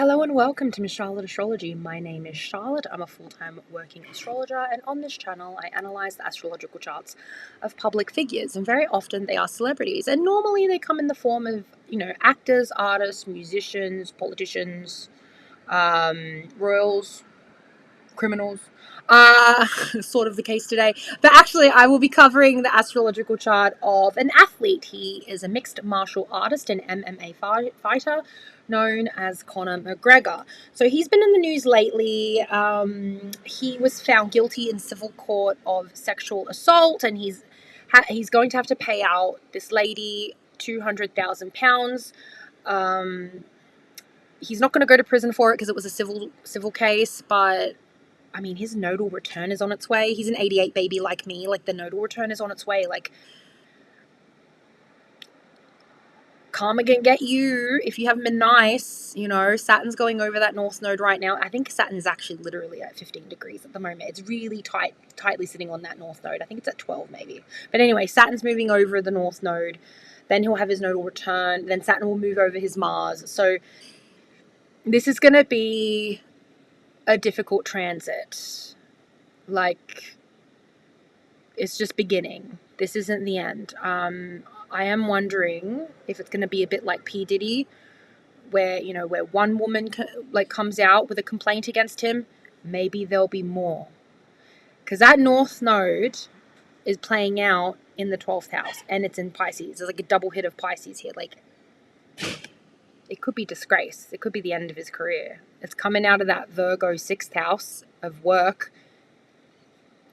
Hello and welcome to Miss Charlotte Astrology. My name is Charlotte. I'm a full-time working astrologer, and on this channel I analyze the astrological charts of public figures, and very often they are celebrities, and normally they come in the form of, actors, artists, musicians, politicians, royals, criminals. Sort of the case today. But actually, I will be covering the astrological chart of an athlete. He is a mixed martial artist and MMA fighter known as Conor McGregor. So he's been in the news lately. He was found guilty in civil court of sexual assault, and he's going to have to pay out this lady £200,000. He's not going to go to prison for it because it was a civil case, but I mean, his nodal return is on its way. He's an 88 baby like me. Like, the nodal return is on its way. Like, karma can get you if you haven't been nice. Saturn's going over that north node right now. I think Saturn is actually literally at 15 degrees at the moment. It's really tightly sitting on that north node. I think it's at 12 maybe. But anyway, Saturn's moving over the north node. Then he'll have his nodal return. Then Saturn will move over his Mars. So this is going to be a difficult transit. Like, it's just beginning. This isn't the end. I am wondering if it's going to be a bit like P. Diddy, where one woman comes out with a complaint against him. Maybe there'll be more, because that north node is playing out in the 12th house, and it's in Pisces. There's like a double hit of Pisces here. Like, it could be disgrace. It could be the end of his career. It's coming out of that Virgo 6th house of work,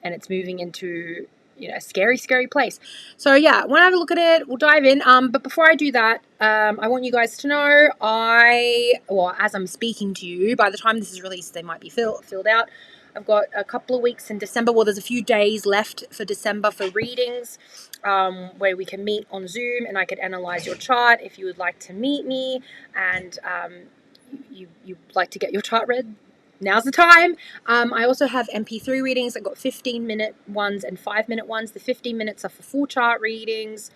and it's moving into, a scary, scary place. So yeah, when I have a look at it, we'll dive in. But before I do that, I want you guys to know, as I'm speaking to you, by the time this is released, they might be filled out. I've got a couple of weeks in December. Well, there's a few days left for December for readings, where we can meet on Zoom and I could analyze your chart if you would like to meet me, and you'd like to get your chart read. Now's the time. I also have MP3 readings. I've got 15-minute ones and 5-minute ones. The 15 minutes are for full chart readings,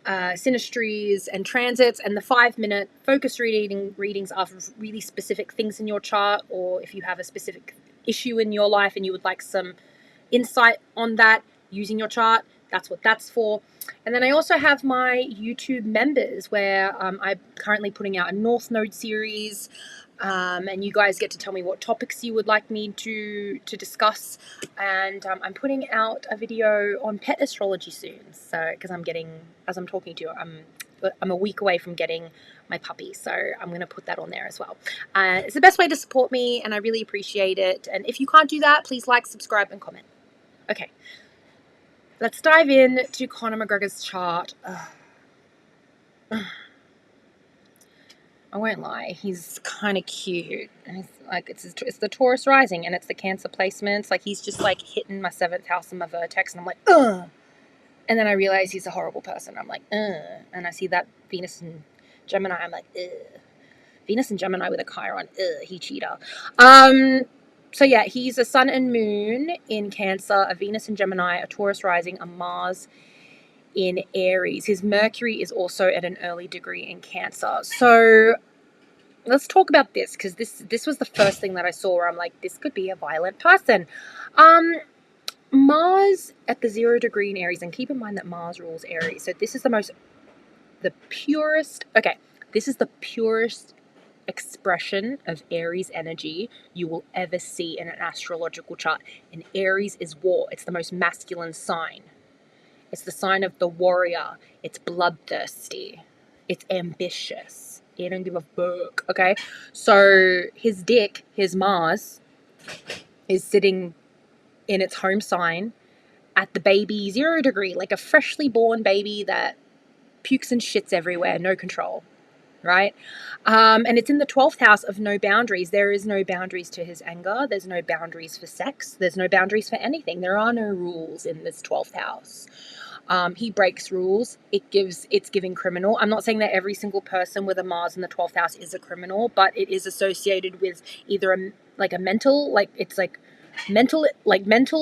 synastries and transits, and the 5-minute focus readings are for really specific things in your chart, or if you have a specific issue in your life and you would like some insight on that using your chart, that's what that's for. And then I also have my YouTube members, where I'm currently putting out a North Node series. And you guys get to tell me what topics you would like me to discuss. And I'm putting out a video on pet astrology soon. So, because as I'm talking to you, I'm a week away from getting my puppy. So I'm going to put that on there as well. It's the best way to support me, and I really appreciate it. And if you can't do that, please like, subscribe, and comment. Okay. Let's dive in to Conor McGregor's chart. I won't lie, he's kind of cute. And he's like, it's the Taurus rising, and it's the Cancer placements. Like, he's just like hitting my 7th house and my vertex, and I'm like, ugh. And then I realize he's a horrible person. I'm like, ugh. And I see that Venus and Gemini. I'm like, ugh. Venus and Gemini with a Chiron. Ugh, he cheater. So yeah, he's a Sun and Moon in Cancer, a Venus and Gemini, a Taurus rising, a Mars in Aries. His Mercury is also at an early degree in Cancer. So let's talk about this, because this was the first thing that I saw where I'm like, this could be a violent person. Mars at the 0 degree in Aries, and keep in mind that Mars rules Aries. So this is the purest expression of Aries energy you will ever see in an astrological chart. And Aries is war. It's the most masculine sign. It's the sign of the warrior. It's bloodthirsty. It's ambitious. It don't give a fuck, okay? So his dick, his Mars, is sitting in its home sign at the baby 0 degree, like a freshly born baby that pukes and shits everywhere, no control, right? And it's in the 12th house of no boundaries. There is no boundaries to his anger. There's no boundaries for sex. There's no boundaries for anything. There are no rules in this 12th house. He breaks rules. It's giving criminal. I'm not saying that every single person with a Mars in the 12th house is a criminal, but it is associated with either a mental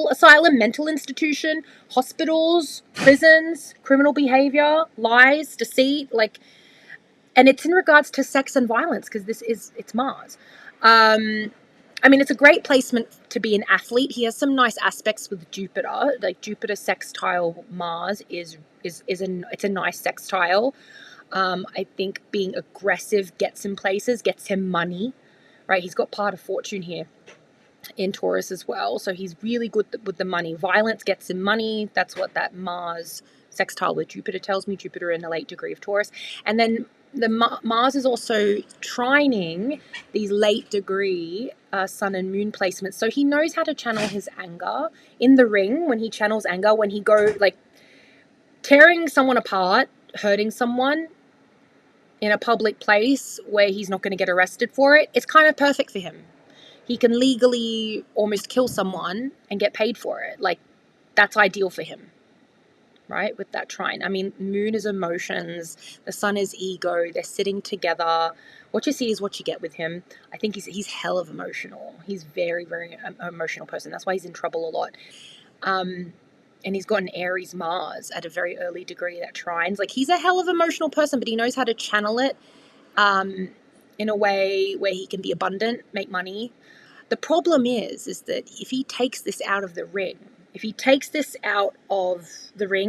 asylum, mental institution, hospitals, prisons, criminal behavior, lies, deceit, And it's in regards to sex and violence, because it's Mars. I mean, it's a great placement to be an athlete. He has some nice aspects with Jupiter. Like Jupiter sextile Mars it's a nice sextile. I think being aggressive gets him places, gets him money, right? He's got part of fortune here in Taurus as well. So he's really good with the money. Violence gets him money. That's what that Mars sextile with Jupiter tells me. Jupiter in the late degree of Taurus. And then the Mars is also trining these late degree sun and moon placements. So he knows how to channel his anger in the ring. When he channels anger, when he go like tearing someone apart, hurting someone in a public place where he's not going to get arrested for it, it's kind of perfect for him. He can legally almost kill someone and get paid for it. Like, that's ideal for him, right? With that trine. I mean, moon is emotions. The sun is ego. They're sitting together. What you see is what you get with him. I think he's hell of emotional. He's very, very emotional person. That's why he's in trouble a lot. And he's got an Aries Mars at a very early degree that trines. Like, he's a hell of an emotional person, but he knows how to channel it in a way where he can be abundant, make money. The problem is that if he takes this out of the ring,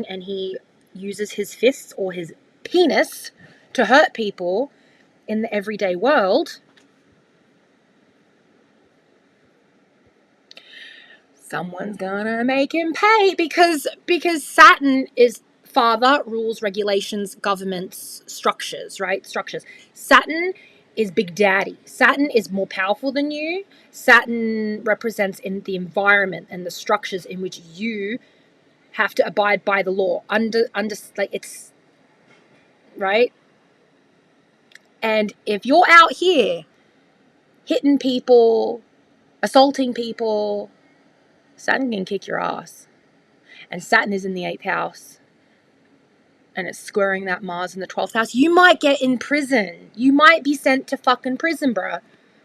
and he uses his fists or his penis to hurt people in the everyday world, someone's gonna make him pay, because Saturn is father, rules, regulations, governments, structures, right? Structures. Saturn is Big Daddy. Saturn is more powerful than you. Saturn represents in the environment and the structures in which you have to abide by the law. Like, it's right. And if you're out here hitting people, assaulting people, Saturn can kick your ass. And Saturn is in the 8th house. And it's squaring that Mars in the 12th house. You might get in prison. You might be sent to fucking prison, bruh.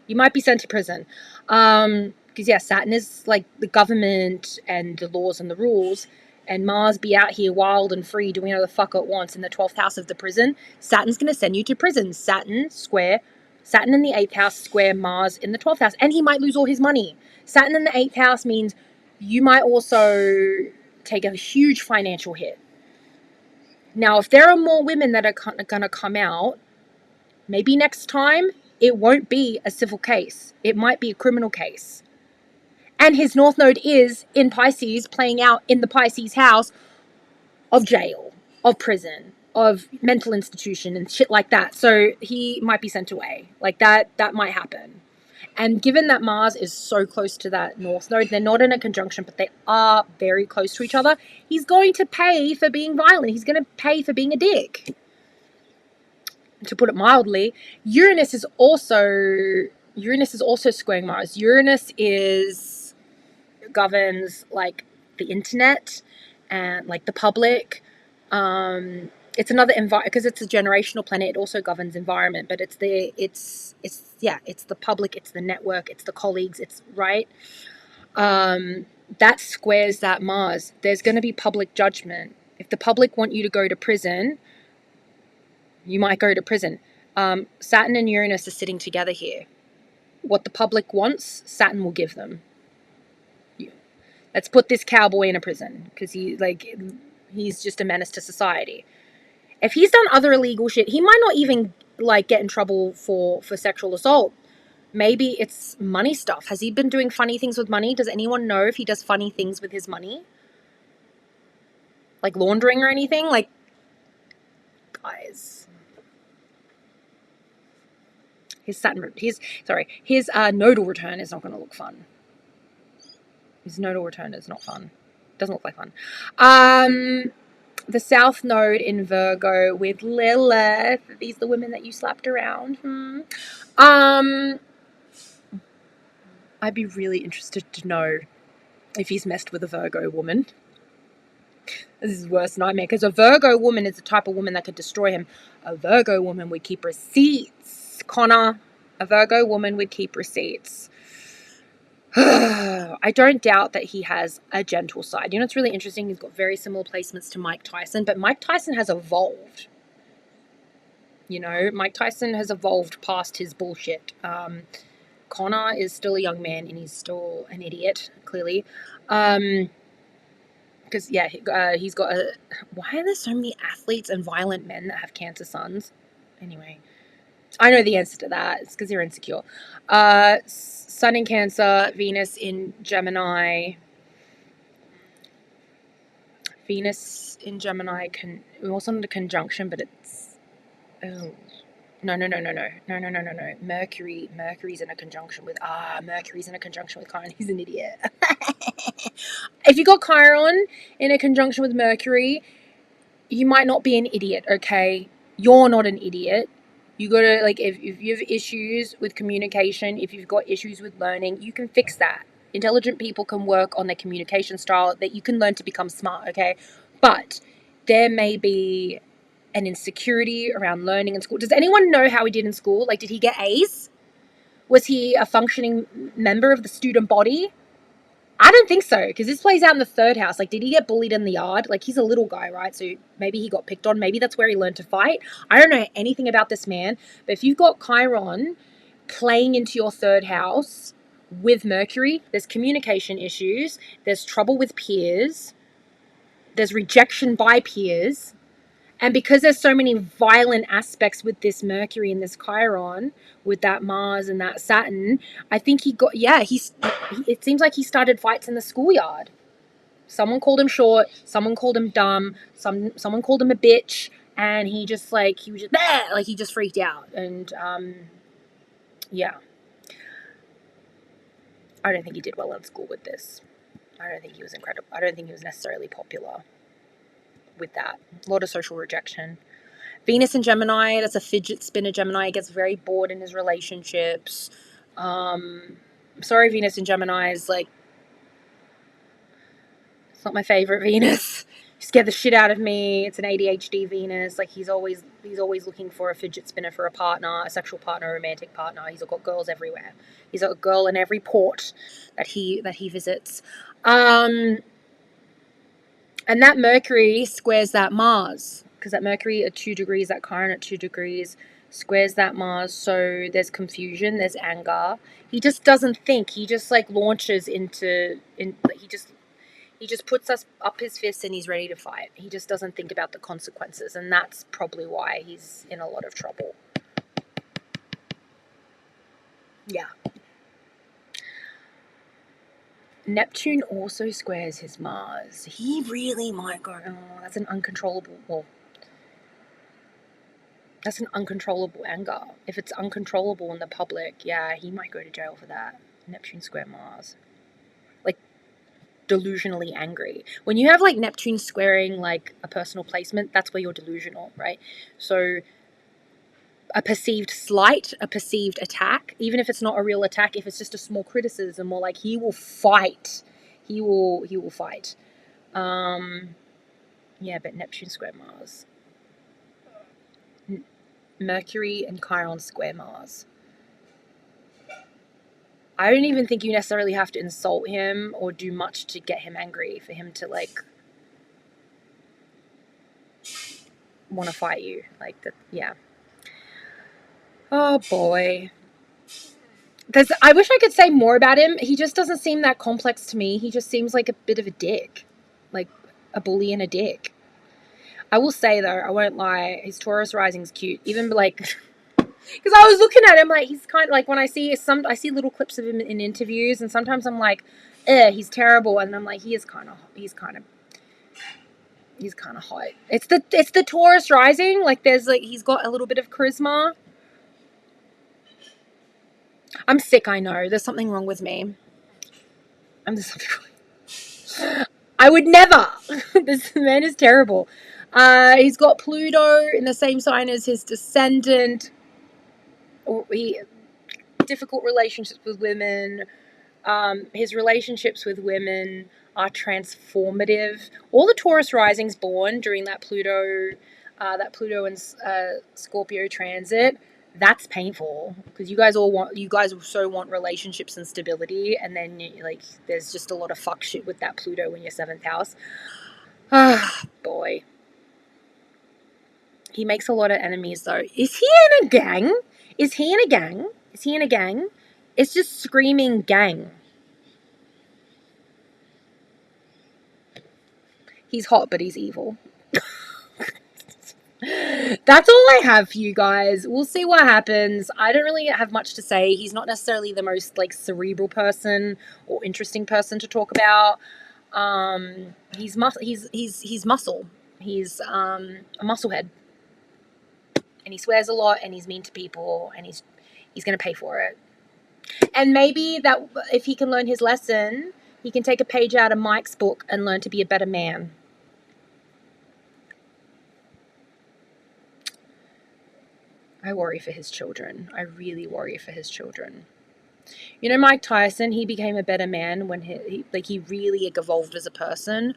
You might be sent to prison. Because, yeah, Saturn is like the government and the laws and the rules. And Mars be out here wild and free doing whatever the fuck it wants in the 12th house of the prison. Saturn's going to send you to prison. Saturn in the 8th house square Mars in the 12th house. And he might lose all his money. Saturn in the 8th house means you might also take a huge financial hit. Now, if there are more women that are going to come out, maybe next time it won't be a civil case. It might be a criminal case. And his North Node is in Pisces, playing out in the Pisces house of jail, of prison, of mental institution and shit like that. So he might be sent away. Like that might happen. And given that Mars is so close to that North Node, they're not in a conjunction, but they are very close to each other. He's going to pay for being violent. He's going to pay for being a dick. To put it mildly, Uranus is also squaring Mars. Uranus governs like the internet and like the public. It's another because it's a generational planet. It also governs environment, but it's the public, it's the network, it's the colleagues, it's right. That squares that Mars. There's going to be public judgment. If the public want you to go to prison, you might go to prison. Saturn and Uranus are sitting together here. What the public wants, Saturn will give them. Let's put this cowboy in a prison because he's just a menace to society. If he's done other illegal shit, he might not even like get in trouble for sexual assault. Maybe it's money stuff. Has he been doing funny things with money? Does anyone know if he does funny things with his money? Like laundering or anything? Like, guys. His nodal return is not going to look fun. His nodal return is not fun. Doesn't look like fun. The South Node in Virgo with Lilith. These are the women that you slapped around. I'd be really interested to know if he's messed with a Virgo woman. This is his worst nightmare, because a Virgo woman is the type of woman that could destroy him. A Virgo woman would keep receipts. Connor, a Virgo woman would keep receipts. I don't doubt that he has a gentle side. You know, it's really interesting. He's got very similar placements to Mike Tyson, but Mike Tyson has evolved. You know, Mike Tyson has evolved past his bullshit. Conor is still a young man and he's still an idiot, clearly. Because, he's got a. Why are there so many athletes and violent men that have Cancer suns? Anyway, I know the answer to that. It's because you're insecure. Sun in Cancer, Venus in Gemini. Venus in Gemini it wasn't a conjunction, but it's. Oh. No. Mercury's in a conjunction with Chiron. He's an idiot. If you got Chiron in a conjunction with Mercury, you might not be an idiot, okay? You're not an idiot. You gotta, like, if you have issues with communication, if you've got issues with learning, you can fix that. Intelligent people can work on their communication style, that you can learn to become smart, okay? But there may be an insecurity around learning in school. Does anyone know how he did in school? Like, did he get A's? Was he a functioning member of the student body? I don't think so, because this plays out in the third house. Like, did he get bullied in the yard? Like, he's a little guy, right? So maybe he got picked on. Maybe that's where he learned to fight. I don't know anything about this man. But if you've got Chiron playing into your third house with Mercury, there's communication issues. There's trouble with peers. There's rejection by peers. And because there's so many violent aspects with this Mercury and this Chiron, with that Mars and that Saturn, I think it seems like he started fights in the schoolyard. Someone called him short, someone called him dumb, someone called him a bitch, and he just freaked out. And yeah. I don't think he did well in school with this. I don't think he was incredible. I don't think he was necessarily popular with that. A lot of social rejection. Venus in Gemini, that's a fidget spinner Gemini. He gets very bored in his relationships. Sorry, Venus in Gemini is like, it's not my favorite Venus. He scared the shit out of me. It's an ADHD Venus. Like, he's always looking for a fidget spinner for a partner, a sexual partner, a romantic partner. He's got girls everywhere. He's got a girl in every port that he visits. And that Mercury squares that Mars, because that Mercury at 2 degrees, that Chiron at 2 degrees squares that Mars. So there's confusion, there's anger. He just doesn't think. He just like launches he just puts us up his fists and he's ready to fight. He just doesn't think about the consequences, and that's probably why he's in a lot of trouble. Yeah. Neptune also squares his Mars. He really might go, that's an uncontrollable anger. If it's uncontrollable in the public, yeah, he might go to jail for that. Neptune square Mars. Like, delusionally angry. When you have, like, Neptune squaring, like, a personal placement, that's where you're delusional, right? So a perceived slight, a perceived attack, even if it's not a real attack, if it's just a small criticism, or like, he will fight. He will fight. Yeah, but Neptune square Mars. Mercury and Chiron square Mars. I don't even think you necessarily have to insult him or do much to get him angry for him to, like, want to fight you. Like, that, yeah. Oh, boy. I wish I could say more about him. He just doesn't seem that complex to me. He just seems like a bit of a dick. Like, a bully and a dick. I will say, though, I won't lie, his Taurus rising's cute. Even, like, because I was looking at him, like, he's kind of, like, when I see little clips of him in interviews, and sometimes I'm like, he's terrible, and I'm like, he's kind of hot. It's the Taurus rising, like, he's got a little bit of charisma. I'm sick, I know. There's something wrong with me. I would never. This man is terrible. He's got Pluto in the same sign as his descendant. Difficult relationships with women. His relationships with women are transformative. All the Taurus risings born during that Pluto and Scorpio transit, that's painful, because you guys so want relationships and stability, and then there's just a lot of fuck shit with that Pluto in your 7th house. Ah, boy. He makes a lot of enemies, though. Is he in a gang? Is he in a gang? Is he in a gang? It's just screaming gang. He's hot, but he's evil. That's all I have for you guys. We'll see what happens. I don't really have much to say. He's not necessarily the most like cerebral person or interesting person to talk about. He's muscle. He's a musclehead, and he swears a lot, and he's mean to people, and he's gonna pay for it. And maybe that if he can learn his lesson, he can take a page out of Mike's book and learn to be a better man. I worry for his children. I really worry for his children. You know, Mike Tyson, he became a better man when he really evolved as a person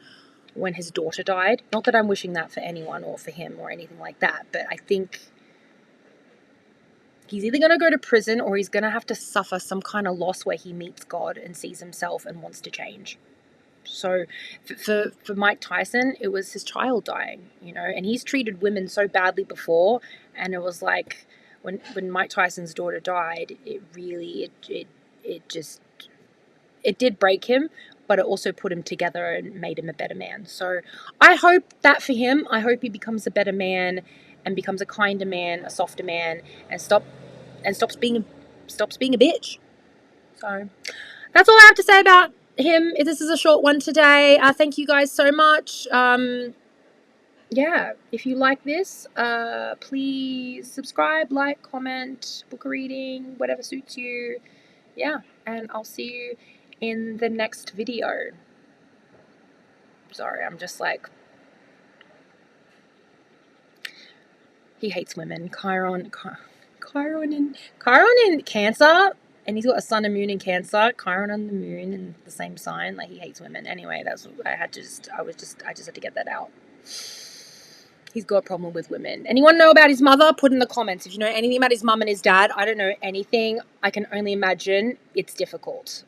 when his daughter died. Not that I'm wishing that for anyone or for him or anything like that, but I think he's either going to go to prison or he's going to have to suffer some kind of loss where he meets God and sees himself and wants to change. So for Mike Tyson, it was his child dying, you know, and he's treated women so badly before, and it was like when Mike Tyson's daughter died, it really it did break him, but it also put him together and made him a better man. So I hope that for him, I hope he becomes a better man and becomes a kinder man, a softer man, and stops being a bitch. So that's all I have to say about him. This is a short one today. Thank you guys so much. Yeah, if you like this, please subscribe, like, comment, book a reading, whatever suits you. Yeah, and I'll see you in the next video. Sorry, I'm just like, he hates women. Chiron in Cancer, and he's got a sun and moon in Cancer. Chiron and the moon in the same sign. Like, he hates women. Anyway, I just had to get that out. He's got a problem with women. Anyone know about his mother? Put in the comments. If you know anything about his mum and his dad, I don't know anything. I can only imagine it's difficult.